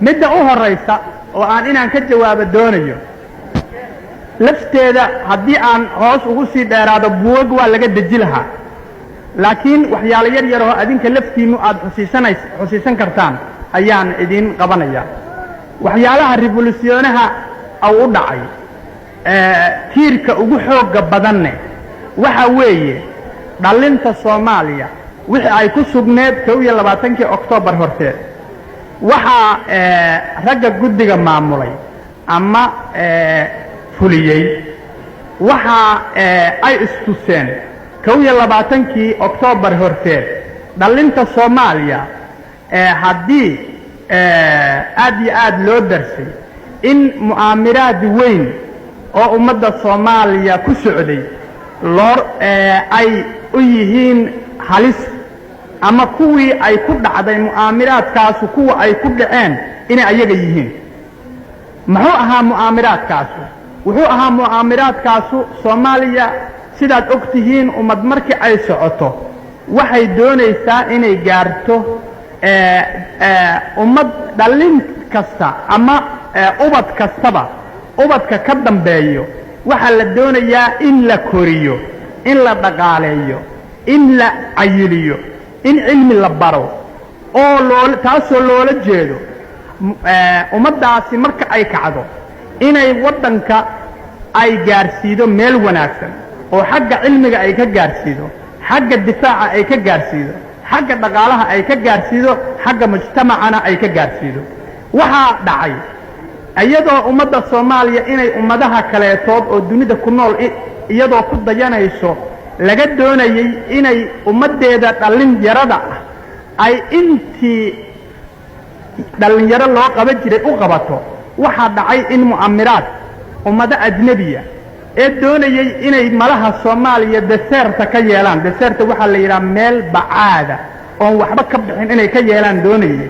midda u horeysa oo aan inaan ka jawaabo doonayo lafteeda haddii aan hoos ugu sii dheeraado buug waa laga deji lahaa laakiin waxyaalo yar yar oo adinka laftiinnu aad xusiisan kartaan ayaan idin qabanaya waxyaalaha revolutionaha aw u dhacay tiirka ugu xooga badanne waxa weeye dhalinta Soomaaliya wixii ay ku sugneed 22 Oktoobar horteed waxa ragga guddiga maamulay ama fuliyay waxa ay istuseen 22 Oktoobar horteed dhalinta Soomaaliya haddii aad loo darsay in mu'aamiraad weyn oo ummadda Soomaaliya ku socday ay u yihiin halis ama kuwii ay ku dhacday mu'aamiraadkaas kuwa ay ku dhaceen inay ayaga yihiin muxuu ahaa mu'aamiraadkaas wuxuu ahaa mu'aamiraadkaas Soomaaliya sidaad ogtihiin ummad markii ay socoto waxay doonaysaa inay gaarto ummad dhalin kasta ama ubad kastaba ubadka ka dambeeyo waxa la doonayaa in la koriyo in la dhaqaaleeyo in la ayiliyo in cilmi la baro oo taasoo loola jeedo ummaddaasi marka ay kacdo inay waddanka ay gaarsiido meel wanaagsan oo xagga cilmiga ay ka gaarsiido xagga difaaca ay ka gaarsiido xagga dhaqaalaha ay ka gaarsiido xagga mujtamacana ay ka gaarsiido waxaa dhacay iyadoo ummadda Soomaaliya inay ummadaha kaleetood oo dunida ku nool iyadoo ku dayanayso laga doonayay inay ummadeeda dhalinyarada ay intii dhalinyaro loo qaban jiray u qabato waxa dhacay in mu'amiraad ummada ajnabiya ee doonayay inay malaha Soomaaliya deserta ka yeelaan deserta waxa la yiraahdaa meel bacaada oo waxba ka bixin inay ka yeelaan doonayay